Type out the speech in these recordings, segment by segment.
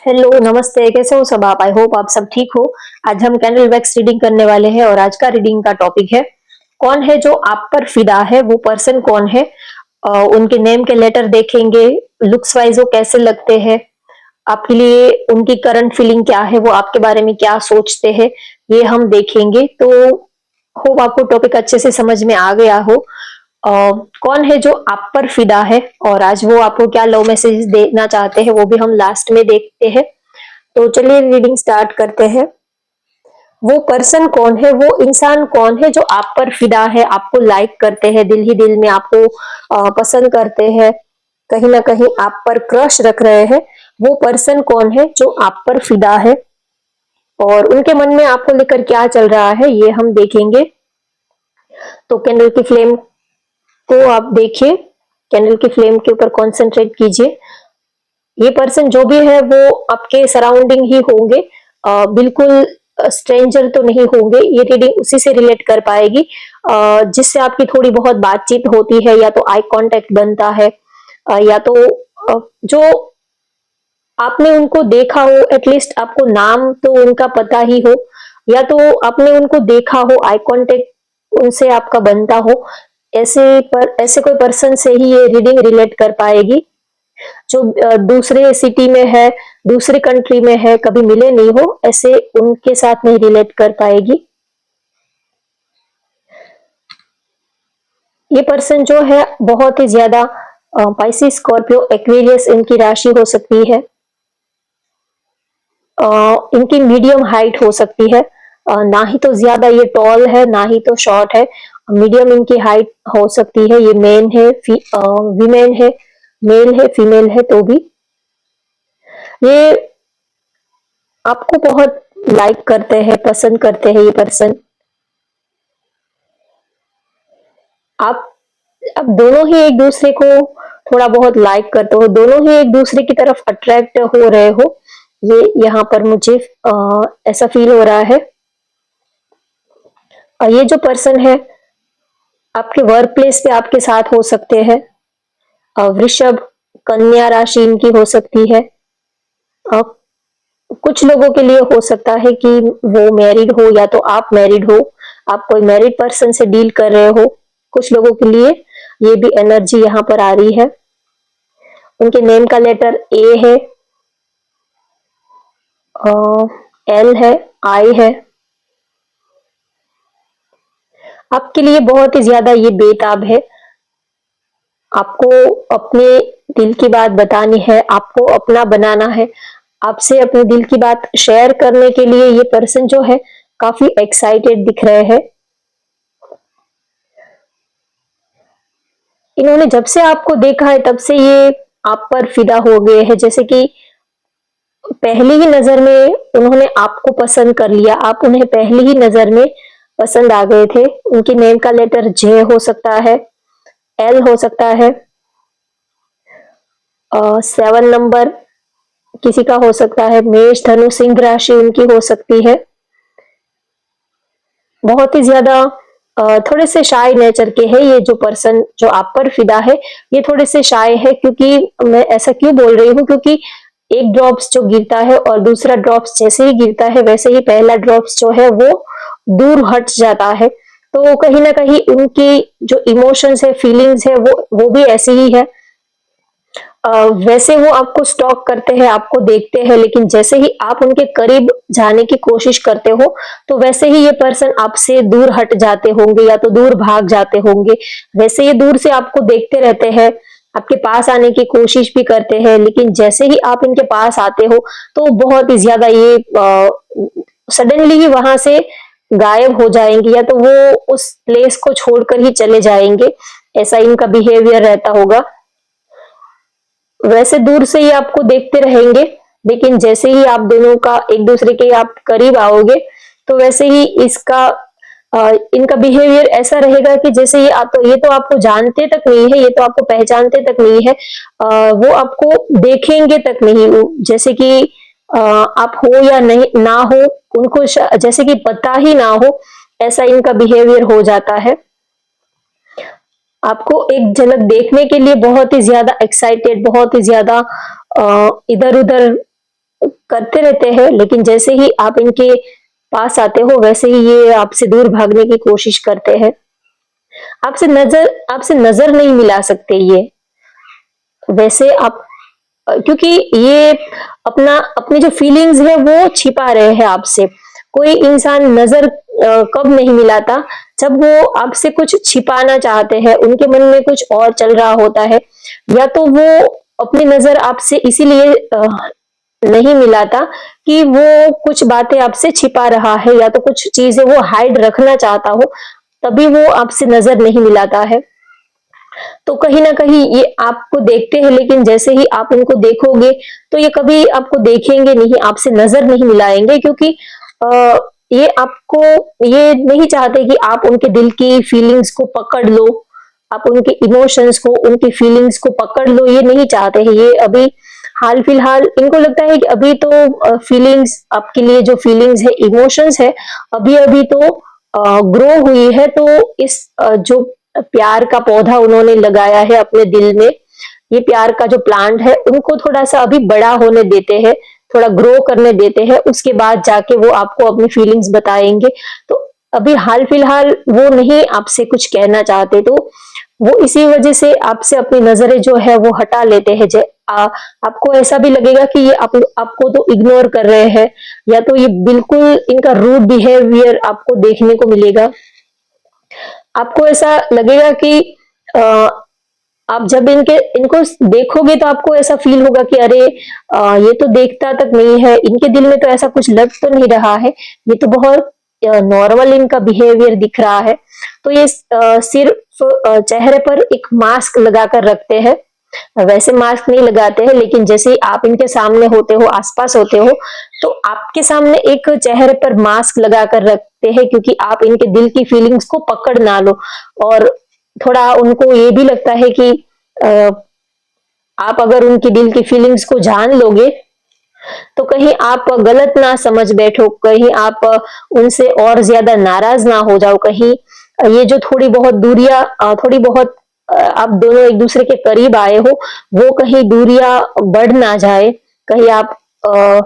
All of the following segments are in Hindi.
हेलो, नमस्ते, कैसे हो सब आप? आई होप आप सब ठीक हो। आज हम कैंडल वैक्स रीडिंग करने वाले हैं और आज का रीडिंग का टॉपिक है, कौन है जो आप पर फिदा है, वो पर्सन कौन है? उनके नेम के लेटर देखेंगे, लुक्स वाइज वो कैसे लगते हैं, आपके लिए उनकी करंट फीलिंग क्या है, वो आपके बारे में क्या सोचते हैं, ये हम देखेंगे। तो होप आपको टॉपिक अच्छे से समझ में आ गया हो। अ, कौन है जो आप पर फिदा है और आज वो आपको क्या लव मैसेज देना चाहते हैं, वो भी हम लास्ट में देखते हैं। तो चलिए रीडिंग स्टार्ट करते हैं। वो पर्सन कौन है, वो इंसान कौन है जो आप पर फिदा है, आपको लाइक करते हैं, दिल ही दिल में आपको पसंद करते हैं, कहीं ना कहीं आप पर क्रश रख रहे हैं। वो पर्सन कौन है जो आप पर फिदा है और उनके मन में आपको लेकर क्या चल रहा है, ये हम देखेंगे। तो कैंडल की फ्लेम को आप देखिए, कैंडल की फ्लेम के ऊपर कॉन्सेंट्रेट कीजिए। ये पर्सन जो भी है वो आपके सराउंडिंग ही होंगे, बिल्कुल स्ट्रेंजर तो नहीं होंगे। ये रीडिंग उसी से रिलेट कर पाएगी जिससे आपकी थोड़ी बहुत बातचीत होती है, या तो आई कांटेक्ट बनता है, या तो जो आपने उनको देखा हो, एटलीस्ट आपको नाम तो उनका पता ही हो, या तो आपने उनको देखा हो, आई कांटेक्ट उनसे आपका बनता हो। ऐसे कोई पर्सन से ही ये रीडिंग रिलेट कर पाएगी जो दूसरे सिटी में है, दूसरी कंट्री में है, कभी मिले नहीं हो, ऐसे उनके साथ नहीं रिलेट कर पाएगी। ये पर्सन जो है बहुत ही ज्यादा पाइसिस, स्कॉर्पियो, एक्वेरियस इनकी राशि हो सकती है। इनकी मीडियम हाइट हो सकती है, ना ही तो ज्यादा ये टॉल है, ना ही तो शॉर्ट है, मीडियम इनकी हाइट हो सकती है। ये मेन है, वीमेन है, मेल है, फीमेल है, तो भी ये आपको बहुत लाइक करते हैं, पसंद करते हैं ये पर्सन। आप अब दोनों ही एक दूसरे को थोड़ा बहुत लाइक करते हो, दोनों ही एक दूसरे की तरफ अट्रैक्ट हो रहे हो, ये यहाँ पर मुझे ऐसा फील हो रहा है। और ये जो पर्सन है आपके वर्क प्लेस पे आपके साथ हो सकते हैं। वृषभ, कन्या राशि इनकी हो सकती है। अ, कुछ लोगों के लिए हो सकता है कि वो मैरिड हो, या तो आप मैरिड हो, आप कोई मैरिड पर्सन से डील कर रहे हो। कुछ लोगों के लिए ये भी एनर्जी यहाँ पर आ रही है। उनके नेम का लेटर ए है, एल है, आई है। आपके लिए बहुत ही ज्यादा ये बेताब है, आपको अपने दिल की बात बतानी है, आपको अपना बनाना है, आपसे अपने दिल की बात शेयर करने के लिए ये पर्सन जो है काफी एक्साइटेड दिख रहे हैं। इन्होंने जब से आपको देखा है तब से ये आप पर फिदा हो गए हैं, जैसे कि पहली ही नजर में उन्होंने आपको पसंद कर लिया, आप उन्हें पहली ही नजर में पसंद आ गए थे। उनकी नेम का लेटर जे हो सकता है, एल हो सकता है, 7 नंबर किसी का हो सकता है, मेष, धनु, सिंह राशि उनकी हो सकती है। बहुत ही ज्यादा थोड़े से शाय नेचर के हैं ये जो पर्सन जो आप पर फिदा है, ये थोड़े से शाय है। क्योंकि मैं ऐसा क्यों बोल रही हूँ, क्योंकि एक ड्रॉप्स जो गिरता है और दूसरा ड्रॉप्स जैसे ही गिरता है वैसे ही पहला ड्रॉप्स जो है वो दूर हट जाता है। तो कहीं ना कहीं उनकी जो इमोशंस है, फीलिंग्स है, वो भी ऐसी ही है। वैसे वो आपको स्टॉक करते हैं, आपको देखते हैं, लेकिन जैसे ही आप उनके करीब जाने की कोशिश करते हो तो वैसे ही ये पर्सन आपसे दूर हट जाते होंगे, या तो दूर भाग जाते होंगे। वैसे ये दूर से आपको देखते रहते हैं, आपके पास आने की कोशिश भी करते हैं, लेकिन जैसे ही आप इनके पास आते हो तो बहुत ही ज्यादा ये सडनली ही वहां से गायब हो जाएंगे, या तो वो उस प्लेस को छोड़कर ही चले जाएंगे। ऐसा इनका बिहेवियर रहता होगा। वैसे दूर से ही आपको देखते रहेंगे, लेकिन जैसे ही आप दोनों का एक दूसरे के आप करीब आओगे तो वैसे ही इनका बिहेवियर ऐसा रहेगा कि जैसे ये तो आपको जानते तक नहीं है, ये तो आपको पहचानते तक नहीं है, वो आपको देखेंगे तक नहीं। जैसे कि आप हो या नहीं ना हो, उनको जैसे कि पता ही ना हो, ऐसा इनका बिहेवियर हो जाता है। आपको एक झलक देखने के लिए बहुत ही ज्यादा एक्साइटेड, बहुत ही ज्यादा इधर उधर करते रहते हैं, लेकिन जैसे ही आप इनके पास आते हो वैसे ही ये आपसे दूर भागने की कोशिश करते हैं। आपसे नजर नहीं मिला सकते ये। वैसे आप क्योंकि ये अपनी जो फीलिंग्स है वो छिपा रहे हैं आपसे। कोई इंसान नजर कब नहीं मिलाता, जब वो आपसे कुछ छिपाना चाहते हैं, उनके मन में कुछ और चल रहा होता है, या तो वो अपनी नजर आपसे इसीलिए नहीं मिलाता कि वो कुछ बातें आपसे छिपा रहा है, या तो कुछ चीजें वो हाइड रखना चाहता हो, तभी वो आपसे नजर नहीं मिलाता है। तो कहीं ना कहीं ये आपको देखते हैं, लेकिन जैसे ही आप उनको देखोगे तो ये कभी आपको देखेंगे नहीं, आपसे नजर नहीं मिलाएंगे, क्योंकि आ, ये आपको ये नहीं चाहते कि आप उनके दिल की फीलिंग्स को पकड़ लो, आप उनके इमोशंस को, उनकी फीलिंग्स को पकड़ लो, ये नहीं चाहते हैं। ये अभी हाल फिलहाल इनको लगता है कि अभी तो फीलिंग्स, आपके लिए जो फीलिंग्स है, इमोशंस है, अभी अभी तो ग्रो हुई है। तो इस जो प्यार का पौधा उन्होंने लगाया है अपने दिल में, ये प्यार का जो प्लांट है, उनको थोड़ा सा अभी बड़ा होने देते हैं, थोड़ा ग्रो करने देते हैं, उसके बाद जाके वो आपको अपनी फीलिंग्स बताएंगे। तो अभी हाल फिलहाल वो नहीं आपसे कुछ कहना चाहते, तो वो इसी वजह से आपसे अपनी नजरें जो है वो हटा लेते हैं। आपको ऐसा भी लगेगा कि ये आपको तो इग्नोर कर रहे हैं, या तो ये बिल्कुल इनका रूड बिहेवियर आपको देखने को मिलेगा। आपको ऐसा लगेगा कि अ, आप जब इनको देखोगे तो आपको ऐसा फील होगा कि अरे ये तो देखता तक नहीं है, इनके दिल में तो ऐसा कुछ लग तो नहीं रहा है, ये तो बहुत नॉर्मल इनका बिहेवियर दिख रहा है। तो ये सिर्फ चेहरे पर एक मास्क लगाकर रखते हैं। वैसे मास्क नहीं लगाते हैं, लेकिन जैसे ही आप इनके सामने होते हो, आसपास होते हो, तो आपके सामने एक चेहरे पर मास्क लगाकर रखते हैं, क्योंकि आप इनके दिल की फीलिंग्स को पकड़ ना लो। और थोड़ा उनको ये भी लगता है कि अ, आप अगर उनकी दिल की फीलिंग्स को जान लोगे तो कहीं आप गलत ना समझ बैठो, कहीं आप उनसे और ज्यादा नाराज ना हो जाओ, कहीं ये जो थोड़ी बहुत दूरियां, थोड़ी बहुत आप दोनों एक दूसरे के करीब आए हो, वो कहीं दूरियां बढ़ ना जाए, कहीं आप अ,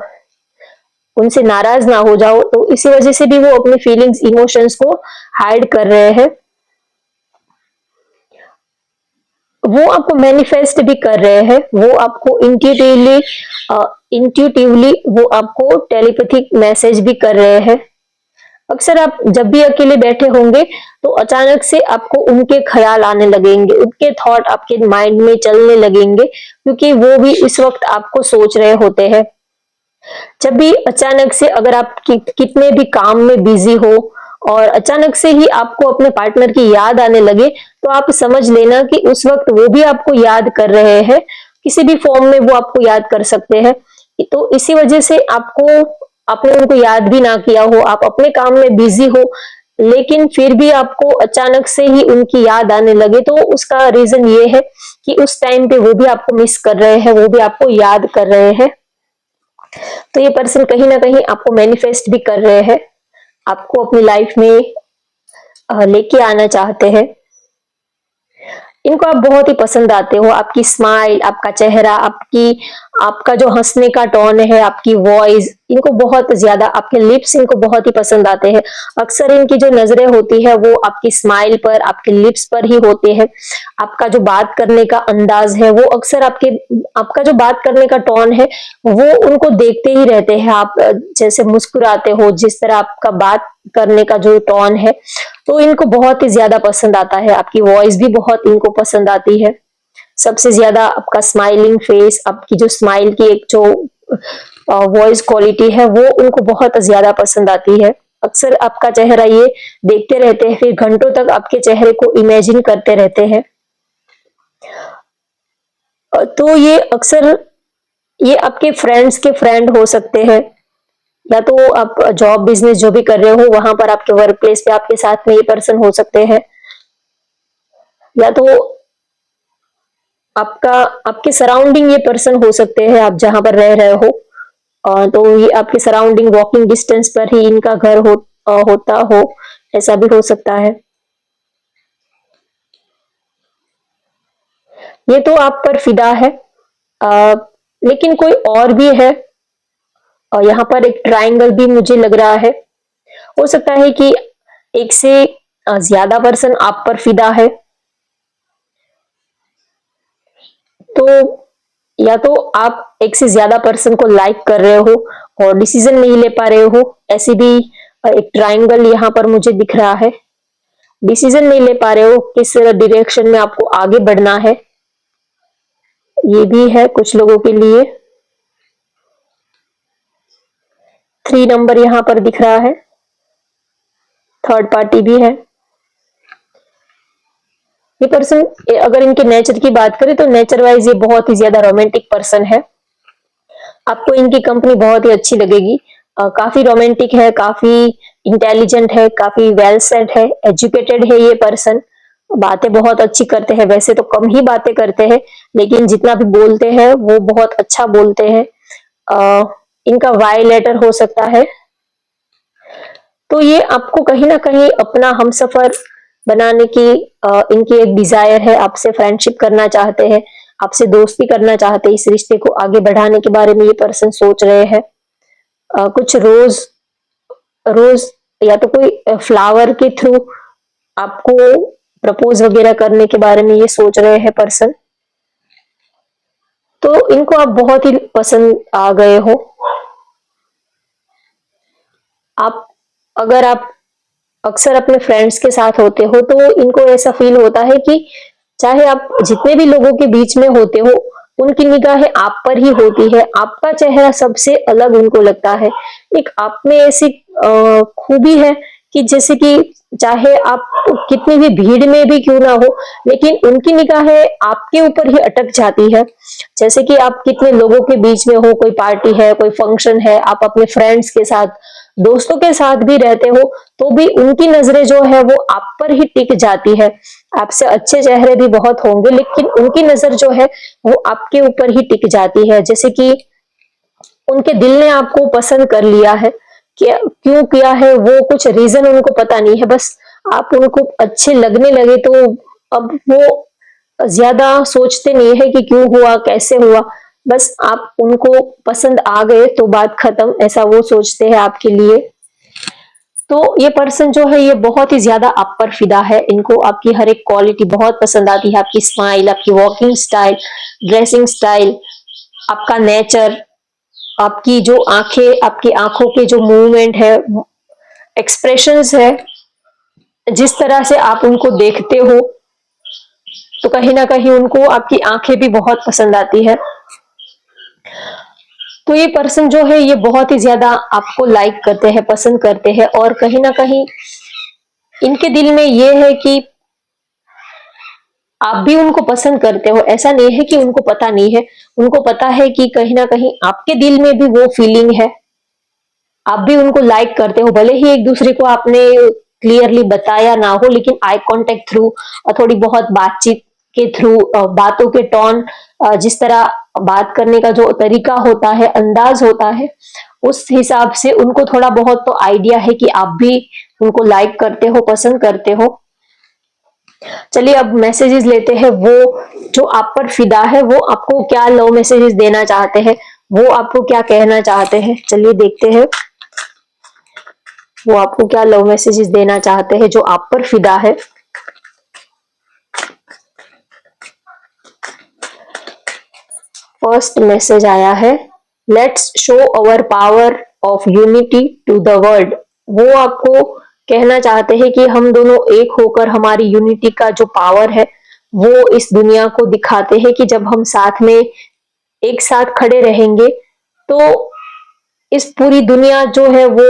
उनसे नाराज ना हो जाओ। तो इसी वजह से भी वो अपनी फीलिंग्स, इमोशंस को हाइड कर रहे हैं। वो आपको मैनिफेस्ट भी कर रहे हैं, वो आपको इंट्यूटिवली वो आपको टेलीपैथिक मैसेज भी कर रहे हैं। अक्सर आप जब भी अकेले बैठे होंगे तो अचानक से आपको उनके ख्याल आने लगेंगे, उनके थॉट आपके माइंड में चलने लगेंगे, क्योंकि वो भी इस वक्त आपको सोच रहे होते हैं। जब भी अचानक से, अगर आप कितने भी काम में बिजी हो और अचानक से ही आपको अपने पार्टनर की याद आने लगे, तो आप समझ लेना कि उस वक्त वो भी आपको याद कर रहे हैं, किसी भी फॉर्म में वो आपको याद कर सकते हैं। तो इसी वजह से आपने उनको याद भी ना किया हो, आप अपने काम में बिजी हो, लेकिन फिर भी आपको अचानक से ही उनकी याद आने लगे, तो उसका रीजन ये है कि उस टाइम पे वो भी आपको मिस कर रहे हैं, वो भी आपको याद कर रहे हैं। तो ये पर्सन कहीं ना कहीं आपको मैनिफेस्ट भी कर रहे हैं, आपको अपनी लाइफ में लेके आना चाहते हैं। इनको आप बहुत ही पसंद आते हो, आपकी स्माइल, आपका चेहरा, आपका जो हंसने का टोन है, आपकी वॉइस, इनको बहुत ज्यादा, आपके लिप्स इनको बहुत ही पसंद आते हैं। अक्सर इनकी जो नजरें होती है वो आपकी स्माइल पर, आपके लिप्स पर ही होते हैं। आपका जो बात करने का अंदाज है वो अक्सर आपका जो बात करने का टोन है वो उनको देखते ही रहते हैं। आप जैसे मुस्कुराते हो, जिस तरह आपका बात करने का जो टोन है, तो इनको बहुत ही ज्यादा पसंद आता है। आपकी वॉइस भी बहुत इनको पसंद आती है। सबसे ज्यादा आपका स्माइलिंग फेस, आपकी जो स्माइल की एक जो वॉइस क्वालिटी है वो उनको बहुत ज्यादा पसंद आती है। अक्सर आपका चेहरा ये देखते रहते हैं, फिर घंटों तक आपके चेहरे को इमेजिन करते रहते हैं। तो ये आपके फ्रेंड्स के फ्रेंड हो सकते हैं, या तो आप जॉब बिजनेस जो भी कर रहे हो वहां पर, आपके वर्क प्लेस पे आपके साथ में ये पर्सन हो सकते हैं, या तो आपका आपके सराउंडिंग ये पर्सन हो सकते हैं, आप जहां पर रह रहे हो। तो ये आपके सराउंडिंग वॉकिंग डिस्टेंस पर ही इनका घर होता हो, ऐसा भी हो सकता है। ये तो आप पर फिदा है। अ, लेकिन कोई और भी है और यहाँ पर एक ट्रायंगल भी मुझे लग रहा है। हो सकता है कि एक से ज्यादा पर्सन आप पर फिदा है। तो या तो आप एक से ज्यादा पर्सन को लाइक कर रहे हो और डिसीजन नहीं ले पा रहे हो, ऐसी भी एक ट्रायंगल यहाँ पर मुझे दिख रहा है। डिसीजन नहीं ले पा रहे हो किस डायरेक्शन में आपको आगे बढ़ना है, ये भी है कुछ लोगों के लिए। 3 नंबर यहाँ पर दिख रहा है, थर्ड पार्टी भी है। ये पर्सन, अगर इनके नेचर की बात करें तो नेचर वाइज ये बहुत ही ज्यादा रोमांटिक पर्सन है। आपको इनकी कंपनी बहुत ही अच्छी लगेगी। काफी रोमांटिक है, काफी इंटेलिजेंट है, काफी वेल सेट है, एजुकेटेड है ये पर्सन। बातें बहुत अच्छी करते हैं, वैसे तो कम ही बातें करते हैं लेकिन जितना भी बोलते हैं वो बहुत अच्छा बोलते हैं। इनका वाई लेटर हो सकता है। तो ये आपको कहीं ना कहीं अपना हमसफर बनाने की इनकी एक डिजायर है, आपसे फ्रेंडशिप करना चाहते हैं, आपसे दोस्ती करना चाहते हैं, इस रिश्ते को आगे बढ़ाने के बारे में ये पर्सन सोच रहे हैं। कुछ रोज रोज या तो कोई फ्लावर के थ्रू आपको प्रपोज वगैरह करने के बारे में ये सोच रहे हैं पर्सन। तो इनको आप बहुत ही पसंद आ गए हो। आप अगर आप अक्सर अपने फ्रेंड्स के साथ होते हो तो इनको ऐसा फील होता है कि चाहे आप जितने भी लोगों के बीच में होते हो, उनकी निगाहें आप पर ही होती है, आपका चेहरा सबसे अलग उनको लगता है। एक आप में ऐसी खूबी है कि जैसे कि चाहे आप कितनी भी भीड़ में भी क्यों ना हो, लेकिन उनकी निगाहें आपके ऊपर ही अटक जाती है। जैसे कि आप कितने लोगों के बीच में हो, कोई पार्टी है, कोई फंक्शन है, आप अपने फ्रेंड्स के साथ, दोस्तों के साथ भी रहते हो, तो भी उनकी नजरें जो है वो आप पर ही टिक जाती है। आपसे अच्छे चेहरे भी बहुत होंगे लेकिन उनकी नजर जो है वो आपके ऊपर ही टिक जाती है। जैसे कि उनके दिल ने आपको पसंद कर लिया है। क्या क्यों किया है वो कुछ रीजन उनको पता नहीं है, बस आप उनको अच्छे लगने लगे तो अब वो ज्यादा सोचते नहीं है कि क्यों हुआ, कैसे हुआ, बस आप उनको पसंद आ गए तो बात खत्म, ऐसा वो सोचते हैं आपके लिए। तो ये पर्सन जो है ये बहुत ही ज्यादा आप पर फिदा है। इनको आपकी हर एक क्वालिटी बहुत पसंद आती है, आपकी स्माइल, आपकी वॉकिंग स्टाइल, ड्रेसिंग स्टाइल, आपका नेचर, आपकी जो आंखें, आपकी आंखों के जो मूवमेंट है, एक्सप्रेशंस है, जिस तरह से आप उनको देखते हो, तो कहीं ना कहीं उनको आपकी आंखें भी बहुत पसंद आती है। तो ये पर्सन जो है ये बहुत ही ज्यादा आपको लाइक करते हैं, पसंद करते हैं, और कहीं ना कहीं इनके दिल में ये है कि आप भी उनको पसंद करते हो। ऐसा नहीं है कि उनको पता नहीं है, उनको पता है कि कहीं ना कहीं आपके दिल में भी वो फीलिंग है, आप भी उनको लाइक करते हो। भले ही एक दूसरे को आपने क्लियरली बताया ना हो, लेकिन आई कांटेक्ट थ्रू, थोड़ी बहुत बातचीत के थ्रू, बातों के टोन, जिस तरह बात करने का जो तरीका होता है, अंदाज होता है, उस हिसाब से उनको थोड़ा बहुत तो आइडिया है कि आप भी उनको लाइक करते हो, पसंद करते हो। चलिए अब मैसेजेस लेते हैं। वो जो आप पर फिदा है वो आपको क्या लव मैसेजेस देना चाहते हैं, वो आपको क्या कहना चाहते हैं, चलिए देखते हैं वो आपको क्या लव मैसेजेस देना चाहते हैं जो आप पर फिदा है। फर्स्ट मैसेज आया है, let's show our power of unity to the world. वो आपको कहना चाहते हैं कि हम दोनों एक होकर हमारी यूनिटी का जो पावर है वो इस दुनिया को दिखाते हैं कि जब हम साथ में एक साथ खड़े रहेंगे तो इस पूरी दुनिया जो है वो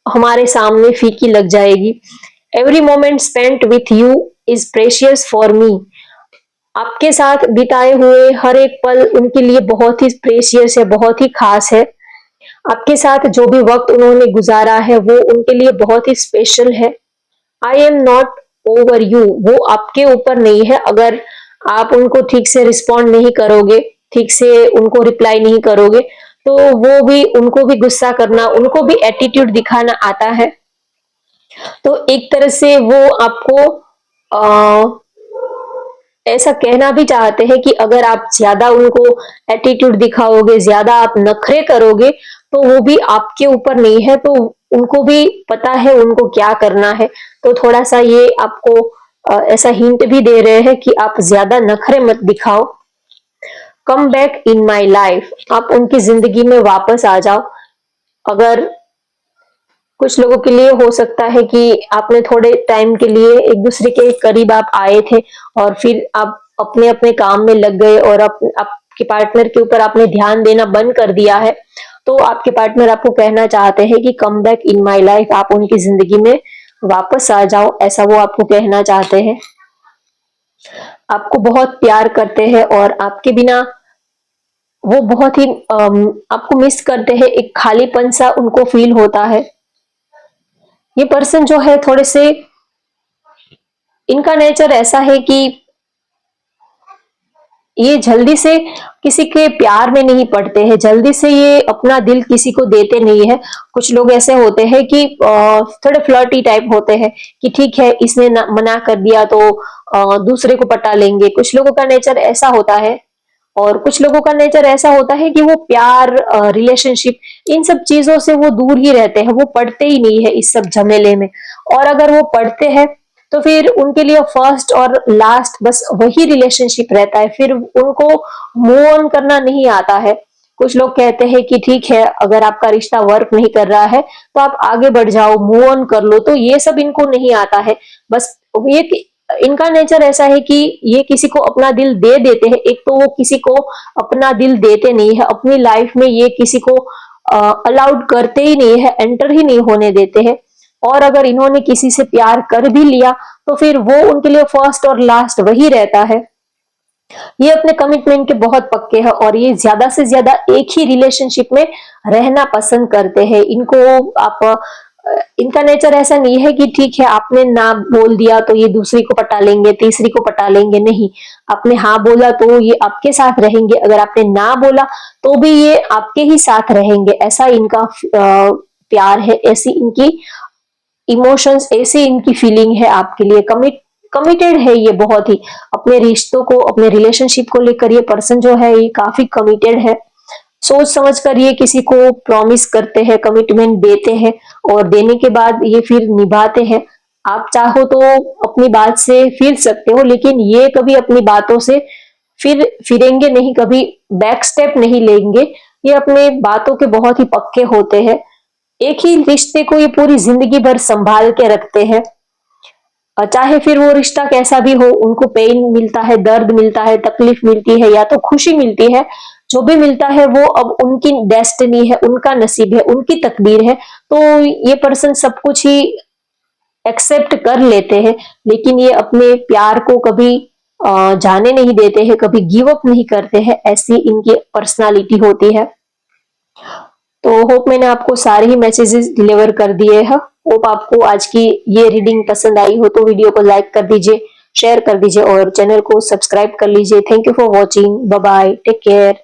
हमारे सामने फीकी लग जाएगी। Every moment spent with you is precious for me. आपके साथ बिताए हुए हर एक पल उनके लिए बहुत ही प्रेशियस है, बहुत ही खास है। आपके साथ जो भी वक्त उन्होंने गुजारा है वो उनके लिए बहुत ही स्पेशल है। I am not over you, वो आपके ऊपर नहीं है। अगर आप उनको ठीक से रिस्पॉन्ड नहीं करोगे, ठीक से उनको रिप्लाई नहीं करोगे, तो वो भी, उनको भी गुस्सा करना, उनको भी एटीट्यूड दिखाना आता है। तो एक तरह से वो आपको ऐसा कहना भी चाहते हैं कि अगर आप ज्यादा उनको एटीट्यूड दिखाओगे, ज्यादा आप नखरे करोगे, तो वो भी आपके ऊपर नहीं है, तो उनको भी पता है उनको क्या करना है। तो थोड़ा सा ये आपको ऐसा हिंट भी दे रहे हैं कि आप ज्यादा नखरे मत दिखाओ। Come back in my life, आप उनकी जिंदगी में वापस आ जाओ। अगर कुछ लोगों के लिए हो सकता है कि आपने थोड़े टाइम के लिए एक दूसरे के करीब आप आए थे और फिर आप अपने अपने काम में लग गए और आपके पार्टनर के ऊपर आपने ध्यान देना बंद कर दिया है। तो आपके पार्टनर आपको कहना चाहते हैं कि come back in my life, आप उनकी जिंदगी में वापस आ जाओ, ऐसा वो आपको कहना चाहते हैं। आपको बहुत प्यार करते हैं और आपके बिना वो बहुत ही आपको मिस करते हैं, एक खालीपन सा उनको फील होता है। ये पर्सन जो है थोड़े से, इनका नेचर ऐसा है कि ये जल्दी से किसी के प्यार में नहीं पड़ते हैं, जल्दी से ये अपना दिल किसी को देते नहीं है। कुछ लोग ऐसे होते हैं कि थोड़े फ्लर्टी टाइप होते हैं कि ठीक है इसने मना कर दिया तो दूसरे को पटा लेंगे। कुछ लोगों का नेचर ऐसा होता है और कुछ लोगों का नेचर ऐसा होता है कि वो प्यार, रिलेशनशिप, इन सब चीजों से वो दूर ही रहते हैं, वो पढ़ते ही नहीं है इस सब झमेले में। और अगर वो पढ़ते हैं तो फिर उनके लिए फर्स्ट और लास्ट बस वही रिलेशनशिप रहता है, फिर उनको मूव ऑन करना नहीं आता है। कुछ लोग कहते हैं कि ठीक है अगर आपका रिश्ता वर्क नहीं कर रहा है तो आप आगे बढ़ जाओ, मूव ऑन कर लो, तो ये सब इनको नहीं आता है। बस ये इनका नेचर ऐसा है कि ये किसी को अपना दिल दे देते हैं। एक तो वो किसी को अपना दिल देते नहीं है, अपनी लाइफ में ये किसी को अलाउड करते ही नहीं है, एंटर ही नहीं होने देते हैं। और अगर इन्होंने किसी से प्यार कर भी लिया तो फिर वो उनके लिए फर्स्ट और लास्ट वही रहता है। ये अपने कमिटमेंट के बहुत पक्के हैं और ये ज्यादा से ज्यादा एक ही रिलेशनशिप में रहना पसंद करते हैं। इनको आप इनका नेचर ऐसा नहीं है कि ठीक है आपने ना बोल दिया तो ये दूसरी को पटा लेंगे, तीसरी को पटा लेंगे, नहीं। आपने हाँ बोला तो ये आपके साथ रहेंगे, अगर आपने ना बोला तो भी ये आपके ही साथ रहेंगे। ऐसा इनका प्यार है, ऐसी इनकी इमोशंस, ऐसी इनकी फीलिंग है आपके लिए। कमिटेड है ये बहुत ही, अपने रिश्तों को, अपने रिलेशनशिप को लेकर ये पर्सन जो है ये काफी कमिटेड है। सोच समझ कर ये किसी को प्रॉमिस करते हैं, कमिटमेंट देते हैं और देने के बाद ये फिर निभाते हैं। आप चाहो तो अपनी बात से फिर सकते हो, लेकिन ये कभी अपनी बातों से फिरेंगे नहीं, कभी बैक स्टेप नहीं लेंगे। ये अपने बातों के बहुत ही पक्के होते हैं। एक ही रिश्ते को ये पूरी जिंदगी भर संभाल के रखते हैं, चाहे फिर वो रिश्ता कैसा भी हो। उनको पेन मिलता है, दर्द मिलता है, तकलीफ मिलती है या तो खुशी मिलती है, जो भी मिलता है वो अब उनकी डेस्टिनी है, उनका नसीब है, उनकी तकदीर है। तो ये पर्सन सब कुछ ही एक्सेप्ट कर लेते हैं, लेकिन ये अपने प्यार को कभी जाने नहीं देते हैं, कभी गिव अप नहीं करते हैं। ऐसी इनकी पर्सनालिटी होती है। तो होप मैंने आपको सारे ही मैसेजेस डिलीवर कर दिए हैं। होप आपको आज की ये रीडिंग पसंद आई हो तो वीडियो को लाइक कर दीजिए, शेयर कर दीजिए और चैनल को सब्सक्राइब कर लीजिए। Thank you for watching, bye bye, take care.